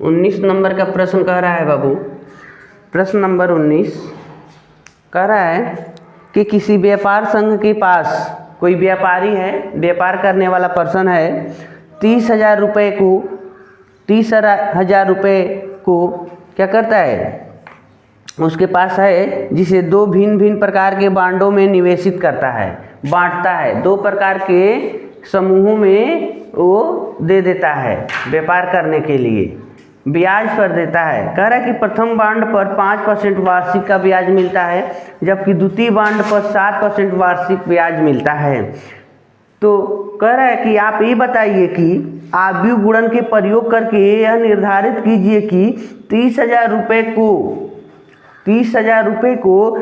19 number का प्रश्न कह रहा है बाबू, प्रश्न नंबर 19 कह रहा है कि किसी व्यापार संघ के पास कोई व्यापारी है, व्यापार करने वाला पर्सन है, 30,000 रुपये को 30,000 रुपये को क्या करता है, उसके पास है, जिसे दो भिन्न भिन्न प्रकार के बांडों में निवेशित करता है, बांटता है, दो प्रकार के समूहों में वो दे देता है व्यापार करने के लिए, ब्याज पर देता है। कह रहा है कि प्रथम बांड पर 5% वार्षिक का ब्याज मिलता है, जबकि द्वितीय बांड पर 7% वार्षिक ब्याज मिलता है। तो कह रहा है कि आप ये बताइए कि आव्यूह गुणन के प्रयोग करके यह निर्धारित कीजिए कि 30,000 रुपये को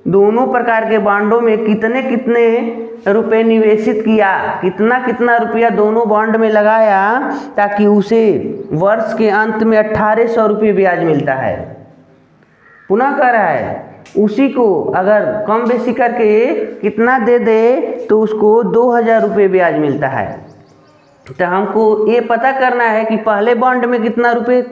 दोनों प्रकार के बांडों में कितने कितने रुपए निवेशित किया, कितना कितना रुपया दोनों बॉन्ड में लगाया ताकि उसे वर्ष के अंत में 1,800 रुपये ब्याज मिलता है। पुनः कह रहा है उसी को अगर कम बेसी करके कितना दे दे तो उसको 2,000 रुपये ब्याज मिलता है। तो हमको ये पता करना है कि पहले बॉन्ड में कितना रुपये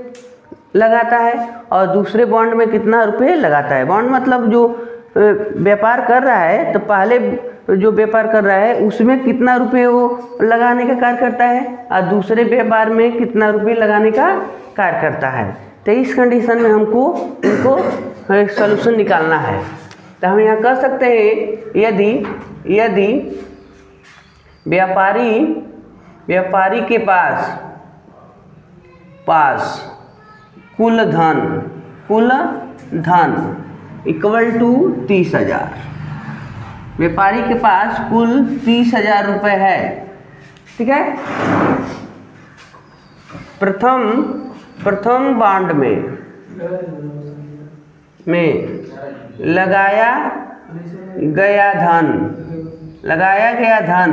लगाता है और दूसरे बॉन्ड में कितना रुपये लगाता है। बॉन्ड मतलब जो व्यापार कर रहा है, तो पहले जो व्यापार कर रहा है उसमें कितना रुपये वो लगाने का कार्य करता है और दूसरे व्यापार में कितना रुपये लगाने का कार्य करता है। तो इस कंडीशन में हमको इनको एक सॉल्यूशन निकालना है। तो हम यहाँ कर सकते हैं, यदि व्यापारी के पास कुल धन इक्वल टू 30,000, व्यापारी के पास कुल 30,000 रुपये है, ठीक है। प्रथम बांड में लगाया गया धन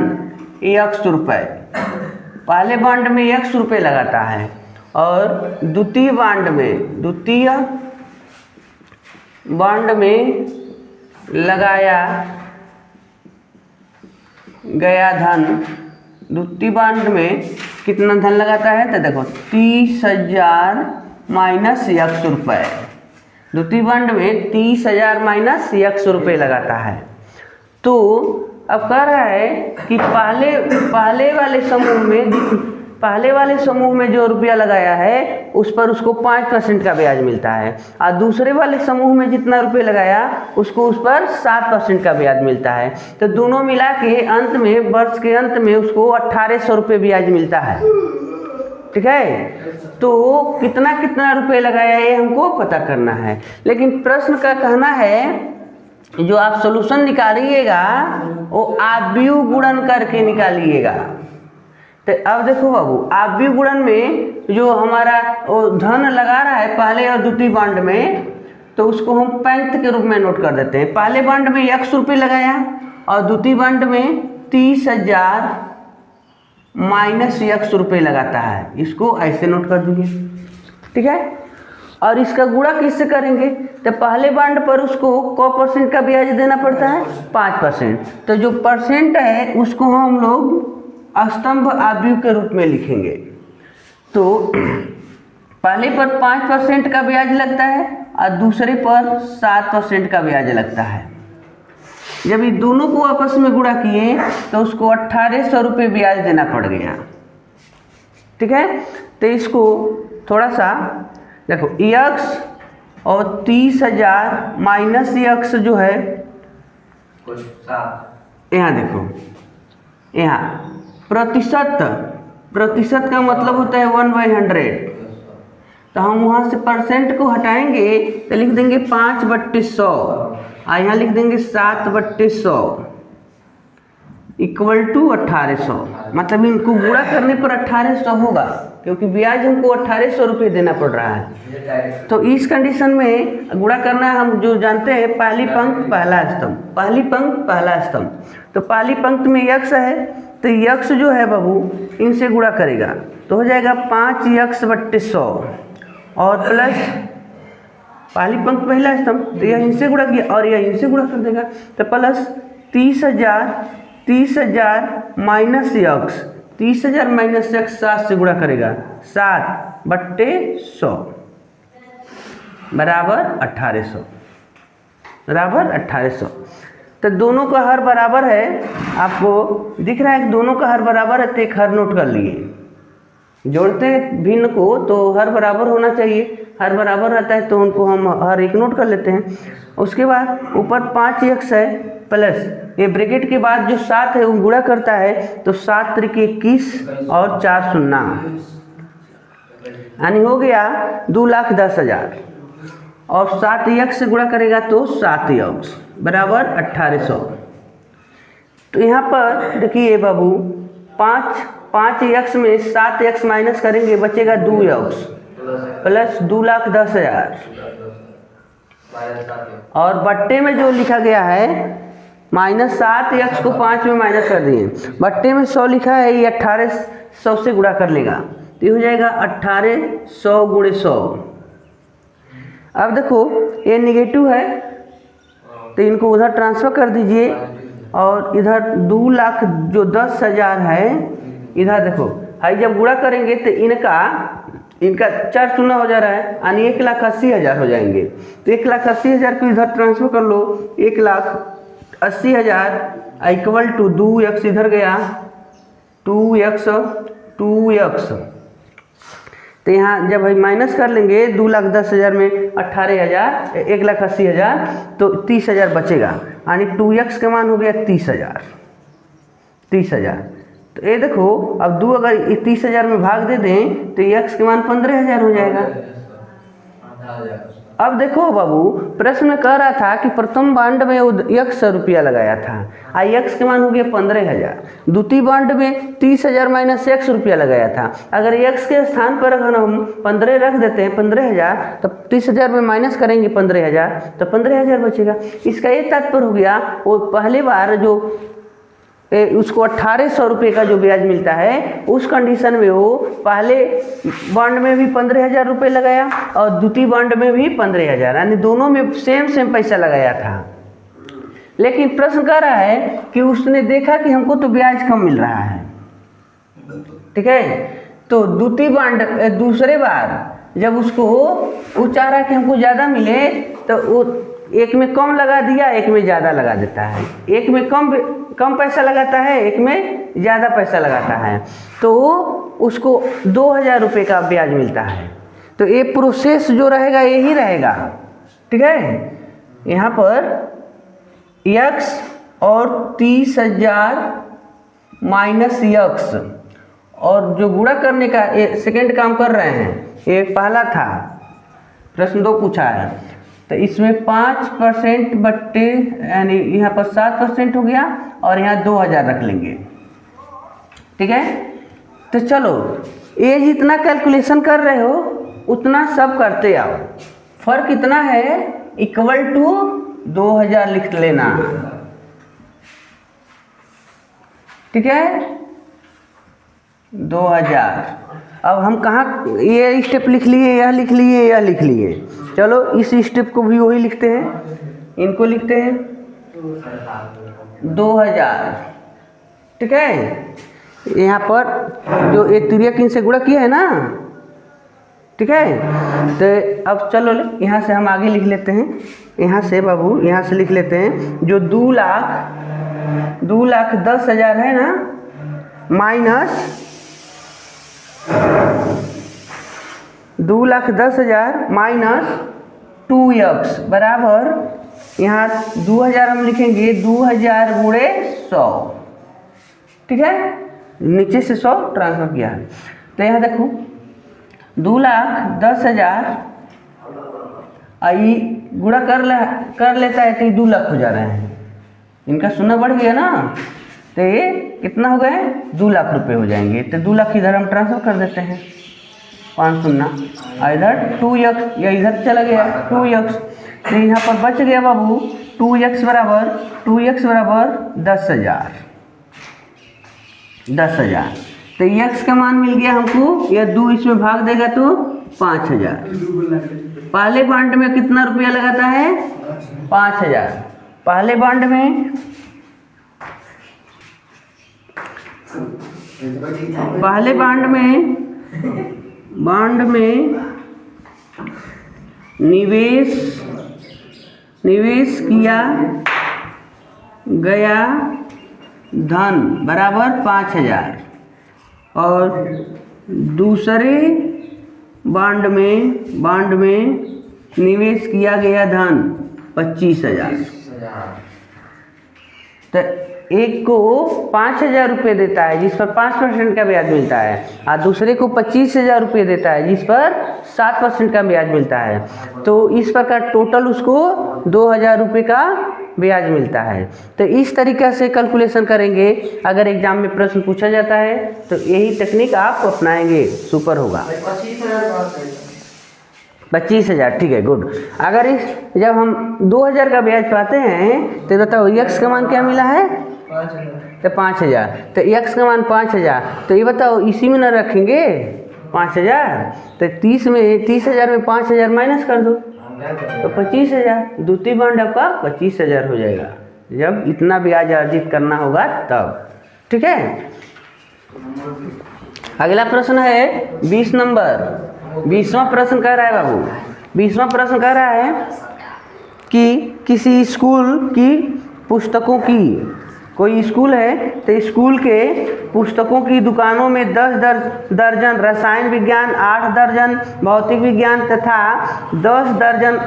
X रुपये, पहले बांड में X रुपये लगाता है और द्वितीय बांड में लगाया गया धन, द्वितीय बांड में कितना धन लगाता है, तो देखो 30,000 माइनस X रुपये, द्वितीय बांड में 30,000 माइनस X रुपये लगाता है। तो अब कह रहा है कि पहले वाले समूह में जो रुपया लगाया है उस पर उसको 5% का ब्याज मिलता है और दूसरे वाले समूह में जितना रुपये लगाया उसको उस पर 7% का ब्याज मिलता है। तो दोनों मिला के अंत में, वर्ष के अंत में उसको 1,800 रुपये ब्याज मिलता है, ठीक है। तो कितना कितना रुपये लगाया ये हमको पता करना है। लेकिन प्रश्न का कहना है जो आप सॉल्यूशन निकालिएगा वो आव्यूह गुणन करके निकालिएगा। तो अब देखो बाबू, आव्यूह गुणन में जो हमारा वो धन लगा रहा है पहले और द्वितीय बांड में, तो उसको हम पंक्त के रूप में नोट कर देते हैं। पहले बांड में X रुपये लगाया और द्वितीय बांड में 30,000 माइनस X रुपये लगाता है, इसको ऐसे नोट कर दीजिए, ठीक है। और इसका गुणा किससे करेंगे, तो पहले बांड पर उसको % का ब्याज देना पड़ता है, 5%। तो जो परसेंट है उसको हम लोग स्तंभ आव्यूह के रूप में लिखेंगे। तो पहले पर 5% का ब्याज लगता है और दूसरे पर 7% का ब्याज लगता है। जब ये दोनों को आपस में गुणा किए तो उसको 1,800 रुपये ब्याज देना पड़ गया, ठीक है। तो इसको थोड़ा सा देखो, X और 30,000 माइनस X जो है, यहाँ देखो, यहाँ प्रतिशत का मतलब होता है 1/100। तो हम वहाँ से परसेंट को हटाएंगे तो लिख देंगे 5/100 और यहाँ लिख देंगे 7/100 इक्वल टू 1,800। मतलब इनको गुणा करने पर 1,800 होगा क्योंकि ब्याज हमको 1,800 रुपये देना पड़ रहा है। तो इस कंडीशन में गुणा करना हम जो जानते हैं, पहली पंक्ति पहला स्तंभ, पहली पंक्ति पहला स्तंभ। तो पहली पंक्ति में X है तो X जो है बाबू इनसे गुणा करेगा तो हो जाएगा 5X/100 और प्लस पहली पंक्ति पहला स्तंभ, तो यह इनसे गुणा किया और यह इनसे गुणा कर देगा, तो plus 30,000 minus X, 30,000 minus X 7 से गुणा करेगा, 7 बट्टे 100 बराबर 1800 बराबर 1800। तो दोनों का हर बराबर है, आपको दिख रहा है कि दोनों का हर बराबर है, तो एक हर नोट कर लिए। जोड़ते हैं भिन्न को तो हर बराबर होना चाहिए, हर बराबर रहता है तो उनको हम हर एक नोट कर लेते हैं। उसके बाद ऊपर 5x है प्लस ये ब्रैकेट के बाद जो 7 है वो गुणा करता है, तो 7 त्रिक 21 और 4 शून्ना, यानी हो गया 2,10,000 और 7x से गुणा करेगा तो 7x बराबर 1800। तो यहाँ पर देखिए बाबू 5x में 7x माइनस करेंगे बचेगा 2x प्लस 2,10,000 और बट्टे में जो लिखा गया है -7x को 5 में माइनस कर दिए, बट्टे में 100 लिखा है, ये 1800 से गुणा कर लेगा तो ये हो जाएगा 1800 गुणे 100। अब देखो ये निगेटिव है तो इनको उधर ट्रांसफ़र कर दीजिए और इधर 2,00,000 जो 10,000 है इधर देखो भाई जब गुणा करेंगे तो इनका 4 शून्य हो जा रहा है, यानी 1,80,000 हो जाएंगे। तो 1,80,000 को इधर ट्रांसफ़र कर लो, 1,80,000 इक्वल टू 2x इधर गया 2x। तो यहाँ जब भाई माइनस कर लेंगे 2,10,000 में 18,000 1,80,000 तो 30,000 बचेगा, यानी 2x का मान हो गया 30,000। तो ये देखो अब 2 अगर 30,000 में भाग दे दें तो x के मान 15,000 हो जाएगा। अब देखो बाबू प्रश्न में कह रहा था कि प्रथम बांड में वो x रुपया लगाया था, x के मान हो गया 15,000। द्वितीय बांड में 30,000 माइनस x रुपया लगाया था, अगर x के स्थान पर अगर हम 15 रख देते हैं 15,000 तो 30,000 में माइनस करेंगे 15,000 तो 15,000 बचेगा। इसका ये तात्पर्य हो गया वो पहली बार जो उसको 1800 रुपये का जो ब्याज मिलता है उस कंडीशन में वो पहले बॉन्ड में भी 15,000 रुपये लगाया और द्वितीय बॉन्ड में भी 15,000, यानी दोनों में सेम पैसा लगाया था। लेकिन प्रश्न कर रहा है कि उसने देखा कि हमको तो ब्याज कम मिल रहा है, ठीक है, तो द्वितीय बॉन्ड दूसरे बार जब उसको वो चाह रहा है कि हमको ज़्यादा मिले तो वो एक में कम लगा दिया, एक में ज़्यादा लगा देता है, एक में कम पैसा लगाता है, एक में ज़्यादा पैसा लगाता है, तो उसको 2,000 रुपये का ब्याज मिलता है। तो ये प्रोसेस जो रहेगा यही रहेगा, ठीक है। यहाँ पर x और 30,000 माइनस x और जो गुणा करने का ये सेकेंड काम कर रहे हैं, ये पहला था प्रश्न 2 पूछा है, तो इसमें 5% बट्टे यानी यहाँ पर 7% हो गया और यहाँ 2,000 रख लेंगे, ठीक है। तो चलो ये जितना कैलकुलेशन कर रहे हो उतना सब करते आओ, फर्क इतना है इक्वल टू 2,000 लिख लेना, ठीक है 2,000। अब हम कहाँ ये स्टेप लिख लिए, यह लिख लिए, यह लिख लिए, चलो इस स्टेप को भी वही लिखते हैं, इनको लिखते हैं 2,000, ठीक है। यहाँ पर जो एक तिर्यक इनसे गुणा किया है ना, ठीक है। तो अब चलो यहाँ से हम आगे लिख लेते हैं, यहाँ से बाबू यहाँ से लिख लेते हैं जो 2,10,000 है ना माइनस 2,10,000 माइनस 2x बराबर यहाँ 2,000 हम लिखेंगे 2,000 गुणे 100, ठीक है, नीचे से 100 ट्रांसफर किया है। तो यहाँ देखो 2,10,000 आई गुणा कर लेता है तो ये 2 लाख हो जा रहे हैं, इनका शून्य बढ़ गया ना, तो ये कितना हो गए 2 लाख रुपए हो जाएंगे। तो 2 लाख इधर हम ट्रांसफर कर देते हैं 5 शून्य, इधर 2x या इधर चला गया 2x, तो यहाँ पर बच गया बाबू 2x बराबर 10,000। तो x का मान मिल गया हमको, यह 2 इसमें भाग देगा तो 5,000। पहले बॉन्ड में कितना रुपया लगाता है 5,000, पहले बॉन्ड में बॉन्ड में निवेश किया गया धन बराबर 5,000 और दूसरे बॉन्ड में निवेश किया गया धन 25,000। तो एक को 5,000 रुपये देता है जिस पर 5% का ब्याज मिलता है और दूसरे को 25,000 रुपये देता है जिस पर 7% का ब्याज मिलता है। तो इस प्रकार टोटल उसको 2,000 रुपये का ब्याज मिलता है। तो इस तरीक़ा से कैलकुलेशन करेंगे। अगर एग्जाम में प्रश्न पूछा जाता है तो यही टेक्निक आप अपनाएंगे, सुपर होगा। 25,000 ठीक है, गुड। अगर इस जब हम 2,000 का ब्याज पाते हैं तो बताओ यक्स का मान क्या मिला है? 5,000। तो 5,000, तो यक्स का मान 5,000। तो ये बताओ इसी में न रखेंगे 5,000, तो 30,000 में 5,000 माइनस कर दो तो 25,000। द्वितीय बॉन्ड आपका 25,000 हो जाएगा जब इतना ब्याज अर्जित करना होगा तब। ठीक है, अगला प्रश्न है 20 नंबर। 20वां प्रश्न कह रहा है बाबू, 20वां प्रश्न कह रहा है कि किसी स्कूल की पुस्तकों की, कोई स्कूल है तो स्कूल के पुस्तकों की दुकानों में 10 दर्जन रसायन विज्ञान, 8 दर्जन भौतिक विज्ञान तथा 10 दर्जन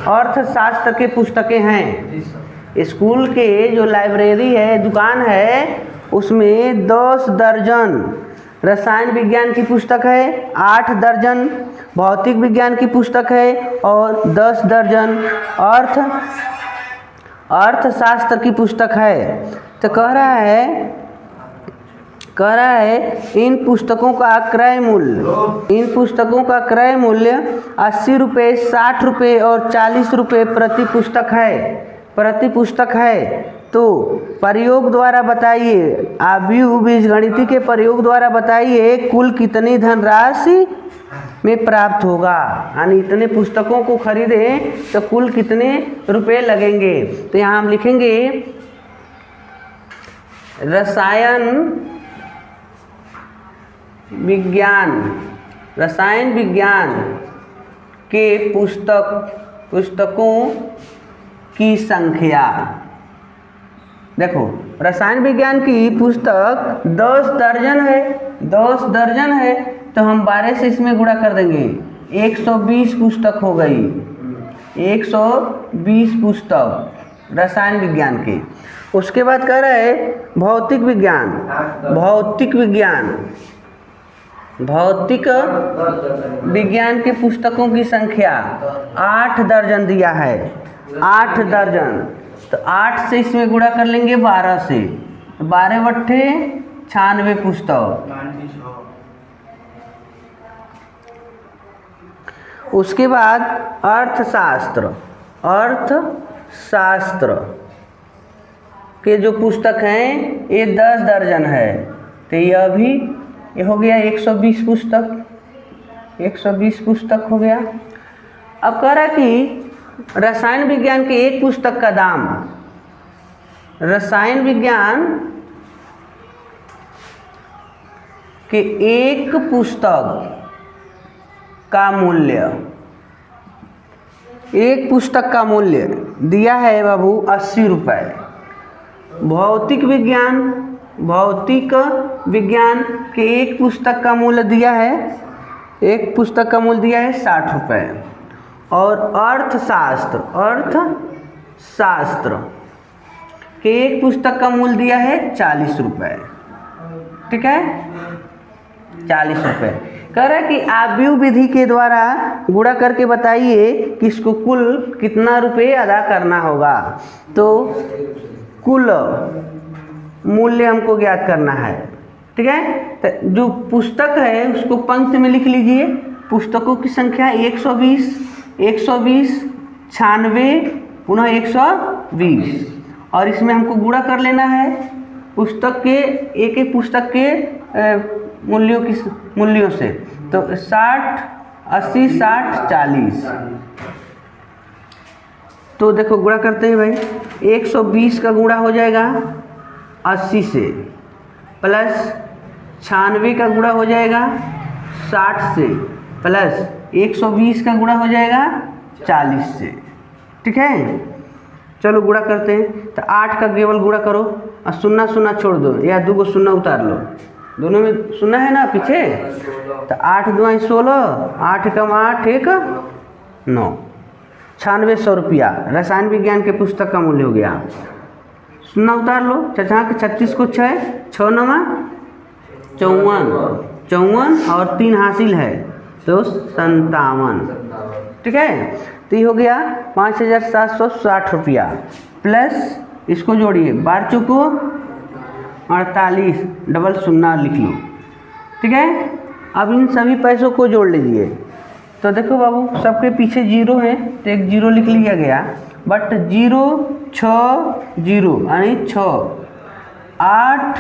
अर्थशास्त्र के पुस्तकें हैं। स्कूल के जो लाइब्रेरी है, दुकान है, उसमें 10 दर्जन रसायन विज्ञान की पुस्तक है, 8 दर्जन भौतिक विज्ञान की पुस्तक है और 10 दर्जन अर्थशास्त्र की पुस्तक है। तो कह रहा है इन पुस्तकों का क्रय मूल्य 80 रुपये, 60 रुपये और 40 रुपये प्रति पुस्तक है। तो प्रयोग द्वारा बताइए, आव्यूह बीजगणित के प्रयोग द्वारा बताइए कुल कितनी धनराशि में प्राप्त होगा। यानी इतने पुस्तकों को खरीदें तो कुल कितने रुपए लगेंगे। तो यहाँ हम लिखेंगे रसायन विज्ञान के पुस्तकों की संख्या। देखो रसायन विज्ञान की पुस्तक 10 दर्जन है तो हम 12 से इसमें गुणा कर देंगे, 120 पुस्तक हो गई। 120 पुस्तक रसायन विज्ञान के। उसके बाद कह रहे हैं भौतिक विज्ञान के पुस्तकों की संख्या 8 दर्जन दिया है, 8 दर्जन। तो 8 से इसमें गुणा कर लेंगे 12 से, 12 बट्ठे 96 पुस्तक। उसके बाद अर्थशास्त्र के जो पुस्तक हैं ये 10 दर्जन है। तो ये हो गया 120 पुस्तक हो गया। अब कह रहा कि रसायन विज्ञान के एक पुस्तक का दाम, रसायन विज्ञान के एक पुस्तक का मूल्य, एक पुस्तक का मूल्य दिया है बाबू 80 रुपये। भौतिक विज्ञान के एक पुस्तक का मूल्य दिया है, एक पुस्तक का मूल्य दिया है 60 रुपये। और अर्थशास्त्र के एक पुस्तक का मूल्य दिया है 40 रुपये। ठीक है, 40 रुपये। कह रहा है कि आव्यूह विधि के द्वारा गुणा करके बताइए कि इसको कुल कितना रुपये अदा करना होगा। तो कुल मूल्य हमको ज्ञात करना है। ठीक है, तो जो पुस्तक है उसको पंक्ति में लिख लीजिए। पुस्तकों की संख्या 120, 96, पुनः 120 और इसमें हमको गुणा कर लेना है पुस्तक के, एक पुस्तक के मूल्यों से। तो 60, 80, 60, 40। तो देखो गुणा करते हैं भाई, 120 का गुणा हो जाएगा 80 से, प्लस 96 का गुणा हो जाएगा 60 से प्लस 120 का गुणा हो जाएगा 40 से। ठीक है, चलो गुणा करते हैं। तो 8 का केवल गुणा करो और शून्य शून्य छोड़ दो या 2 को शून्य उतार लो, दोनों में शून्य है ना पीछे। तो 8 2 16, 8 कम 8 1 9, 9600 रुपया रसायन विज्ञान के पुस्तक का मूल्य हो गया। शून्य उतार लो, 36 को 6 6 9 54 और 3 हासिल है तो 57। ठीक है, तो ये हो गया 5760 रुपया प्लस इसको जोड़िए 12 चौको 48 डबल शून्य लिख लो। ठीक है, अब इन सभी पैसों को जोड़ लीजिए। तो देखो बाबू सबके पीछे जीरो है तो एक जीरो लिख लिया गया, बट 0 6 0 यानी 6 8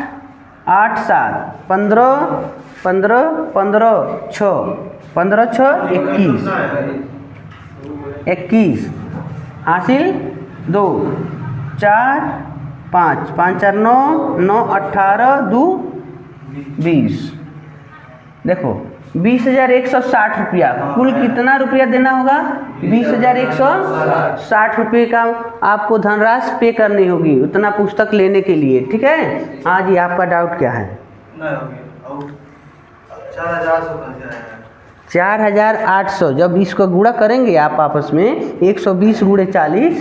8 7 15 15 15 6 15 6 21 हासिल 2 4 5 5 4 9 9 18 2 20। देखो 20,160 रुपया कुल कितना रुपया देना होगा? 20,160 रुपये का आपको धनराशि पे करनी होगी उतना पुस्तक लेने के लिए। ठीक है, हाँ जी, आपका डाउट क्या है? 4,800 जब इसको गुणा करेंगे आप आपस में 120 गुणे 40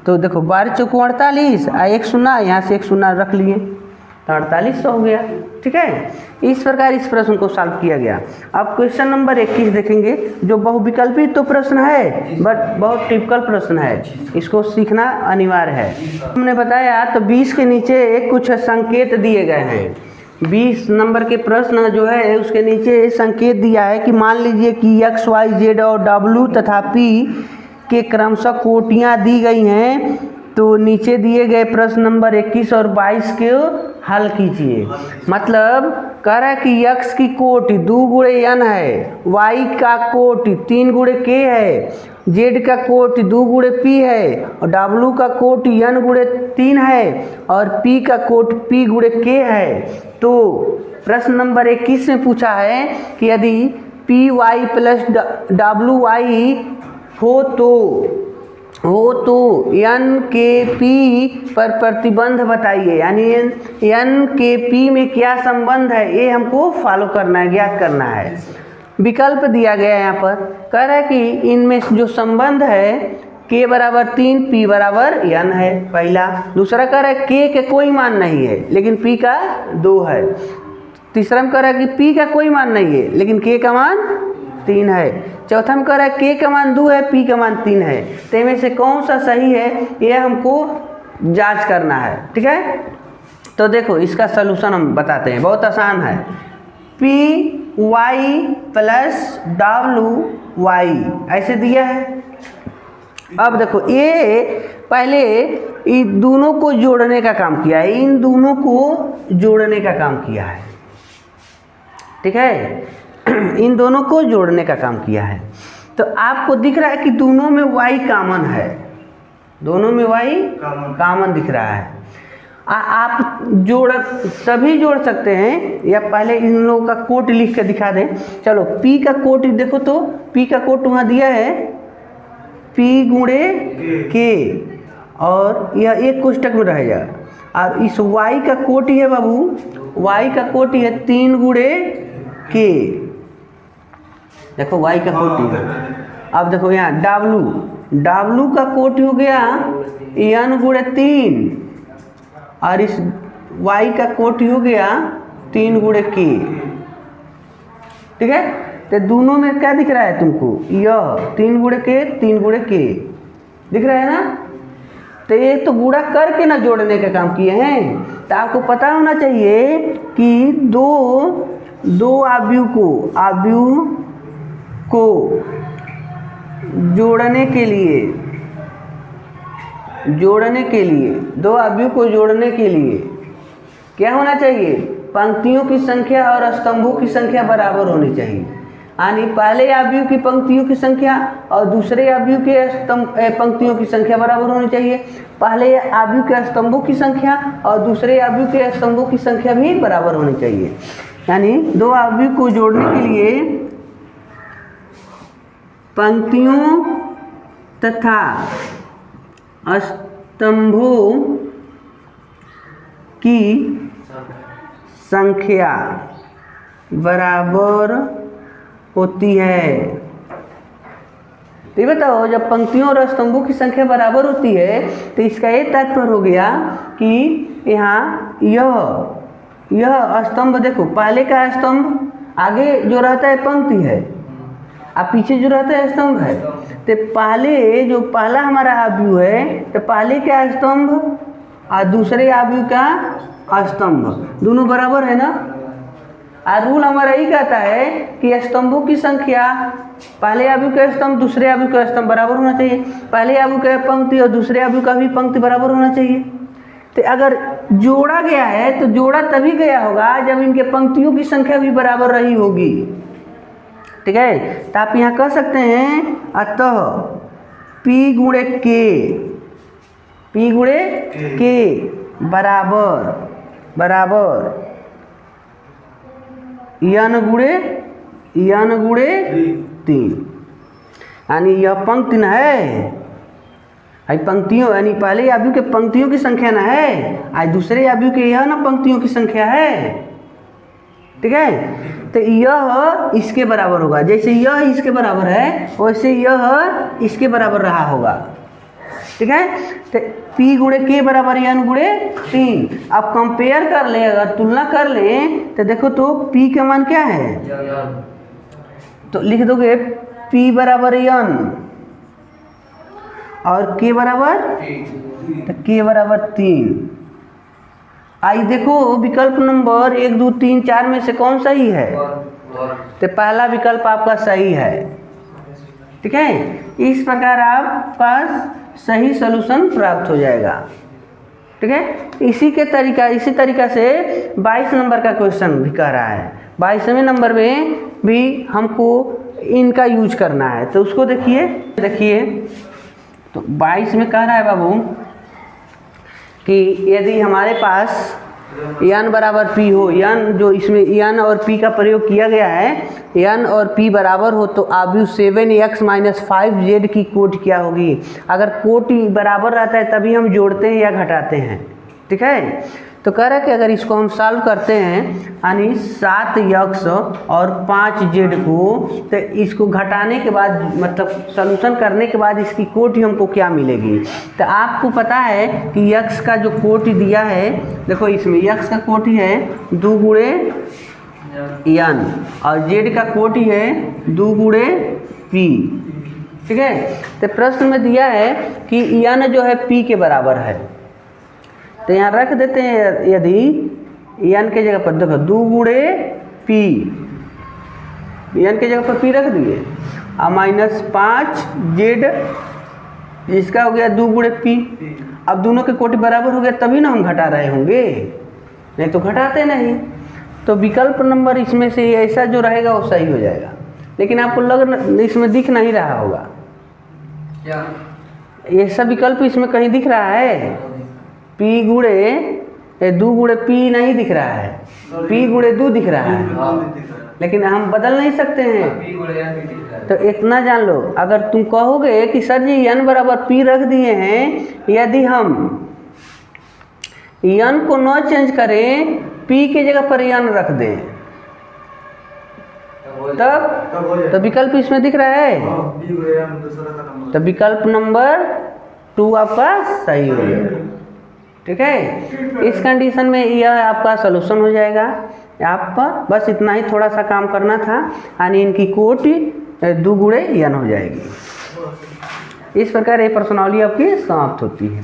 तो देखो 12 चौको 48 एक शून्य यहाँ से एक शून्य रख लिए तो 4800 हो गया। ठीक है, इस प्रकार इस प्रश्न को सॉल्व किया गया। अब क्वेश्चन नंबर 21 देखेंगे जो बहुविकल्पी तो प्रश्न है बट बहुत टिपिकल प्रश्न है, इसको सीखना अनिवार्य है। हमने बताया तो 20 के नीचे एक कुछ संकेत दिए गए हैं। 20 नंबर के प्रश्न जो है उसके नीचे संकेत दिया है कि मान लीजिए कि x y z और w तथा p के क्रमशः कोटियाँ दी गई हैं, तो नीचे दिए गए प्रश्न नंबर 21 और 22 के हल कीजिए। मतलब कह रहा है कि x की कोटि 2 गुणे n है, y का कोटि 3 गुणे k है, z का कोटि 2 गुणे p है और w का कोटि n गुणे 3 है और p का कोटि p गुणे k है। तो प्रश्न नंबर 21 में पूछा है कि यदि P Y plus W Y हो तो एन के पी पर प्रतिबंध बताइए, यानी एन के पी में क्या संबंध है ये हमको फॉलो करना है, ज्ञात करना है। विकल्प दिया गया है यहाँ पर, कह रहा है कि इनमें जो संबंध है k बराबर 3 p बराबर n है पहला। दूसरा कह रहा है k के कोई मान नहीं है लेकिन p का 2 है। तीसरा में कह रहा है कि p का कोई मान नहीं है लेकिन k का मान 3 है। चौथा में कह रहा है k का मान 2 है p का मान 3 है। तो इनमें से कौन सा सही है ये हमको जांच करना है। ठीक है, तो देखो इसका सलूशन हम बताते हैं, बहुत आसान है। p y plus w y ऐसे दिया है। अब देखो ये पहले इन दोनों को जोड़ने का काम किया है, इन दोनों को जोड़ने का काम किया है। ठीक है, इन दोनों को जोड़ने का काम किया है। तो आपको दिख रहा है कि दोनों में y कॉमन है, दोनों में y कॉमन दिख रहा है। आप सभी जोड़ सकते हैं या पहले इन लोगों का कोट लिख के दिखा दें। चलो p का कोट देखो तो p का कोट वहाँ दिया है p गुणे k और यह एक कोष्टक में रहेगा और इस y का कोटि है बाबू, y का कोटि है 3 गुणे k। देखो y का कोटि है। अब देखो यहाँ w का कोटि हो गया n गुणे 3 और इस y का कोटि हो गया 3 गुणे k। ठीक है, तो दोनों में क्या दिख रहा है तुमको? यह 3 गुणे k दिख रहा है ना। तो ये तो गुणा करके ना जोड़ने का काम किए हैं। तो आपको पता होना चाहिए कि दो आव्यूह को जोड़ने के लिए दो आव्यूह को जोड़ने के लिए क्या होना चाहिए? पंक्तियों की संख्या और स्तंभों की संख्या बराबर होनी चाहिए। यानी पहले आव्यूह की पंक्तियों की संख्या और दूसरे आव्यूह के पंक्तियों की संख्या बराबर होनी चाहिए। पहले आव्यूह के स्तंभों की संख्या और दूसरे आव्यूह के स्तंभों की संख्या भी बराबर होनी चाहिए। यानी दो आव्यूह को जोड़ने के लिए पंक्तियों तथा स्तंभों की संख्या बराबर होती है। तो ये बताओ, जब पंक्तियों और स्तंभों की संख्या बराबर होती है तो इसका ये तात्पर्य हो गया कि यहाँ यह स्तंभ, देखो पहले का स्तंभ आगे जो रहता है पंक्ति है और पीछे जो रहता है स्तंभ है। तो पहले जो पहला हमारा आव्यूह है तो पहले का स्तंभ और दूसरे आव्यूह का स्तंभ दोनों बराबर है ना। और रूल हमारा यही कहता है कि स्तंभों की संख्या पहले आव्यूह का स्तंभ दूसरे आव्यूह का स्तंभ बराबर होना चाहिए, पहले आव्यूह का पंक्ति और दूसरे आव्यूह का भी पंक्ति बराबर होना चाहिए। तो अगर जोड़ा गया है तो जोड़ा तभी गया होगा जब इनके पंक्तियों की संख्या भी बराबर रही होगी। ठीक है, तो आप यहाँ कह सकते हैं अतः P गुणे K बराबर n गुणे 3। यानी यह पंक्ति न है, पंक्तियों यानी पहले आव्यूह के पंक्तियों की संख्या न है, आज दूसरे आव्यूह के यह ना पंक्तियों की संख्या है। ठीक है, तो यह इसके बराबर होगा, जैसे यह इसके बराबर है वैसे यह इसके बराबर रहा होगा। ठीक है, तो P गुणे K बराबर n गुणे 3। अब कंपेयर कर ले, अगर तुलना कर ले तो देखो तो P का मान क्या है, तो लिख दोगे P बराबर n और K बराबर, तो K बराबर 3। आई देखो विकल्प नंबर 1 2 3 4 में से कौन सही है, तो पहला विकल्प आपका सही है। ठीक है, इस प्रकार आपका सही सलूशन प्राप्त हो जाएगा। ठीक है, इसी तरीका से 22 नंबर का क्वेश्चन भी कह रहा है। 22वें नंबर में भी हमको इनका यूज करना है, तो उसको देखिए तो 22 में कह रहा है बाबू कि यदि हमारे पास n बराबर P हो, n जो इसमें n और P का प्रयोग किया गया है, n और P बराबर हो तो आव्यूह 7x - 5z की कोटि क्या होगी। अगर कोटि बराबर रहता है तभी हम जोड़ते हैं या घटाते हैं। ठीक है, तो कह रहा है कि अगर इसको हम सॉल्व करते हैं यानी 7x और 5z को, तो इसको घटाने के बाद मतलब सॉल्यूशन करने के बाद इसकी कोटि हमको क्या मिलेगी। तो आपको पता है कि x का जो कोटि दिया है, देखो इसमें x का कोटि है 2 गुणे n और z का कोटि है 2 गुणे p। ठीक है, तो प्रश्न में दिया है कि n जो है p के बराबर है, तो यहाँ रख देते हैं, यदि n के जगह पर देखो 2 गुणे p, n के जगह पर p रख दिए और -5z, इसका हो गया 2 गुणे p। अब दोनों के कोटि बराबर हो गया तभी ना हम घटा रहे होंगे, नहीं तो घटाते नहीं। तो विकल्प नंबर इसमें से ऐसा जो रहेगा वो सही हो जाएगा, लेकिन आपको इसमें दिख नहीं रहा होगा, ऐसा विकल्प इसमें कहीं दिख रहा है। P गुणे 2 गुणे P नहीं दिख रहा है, P गुणे 2 दिख रहा है, लेकिन हम बदल नहीं सकते हैं। तो इतना जान लो, अगर तुम कहोगे कि सर जी n बराबर P रख दिए हैं, यदि हम n को न चेंज करें, P के जगह पर n रख दें, तब तो विकल्प इसमें दिख रहा है, तो विकल्प नंबर 2 आपका सही हो गया। ठीक है, इस कंडीशन में यह आपका सलूशन हो जाएगा। आपका बस इतना ही थोड़ा सा काम करना था, यानी इनकी कोटि 2 गुणे n हो जाएगी। इस प्रकार ये प्रश्नावली आपकी समाप्त होती है।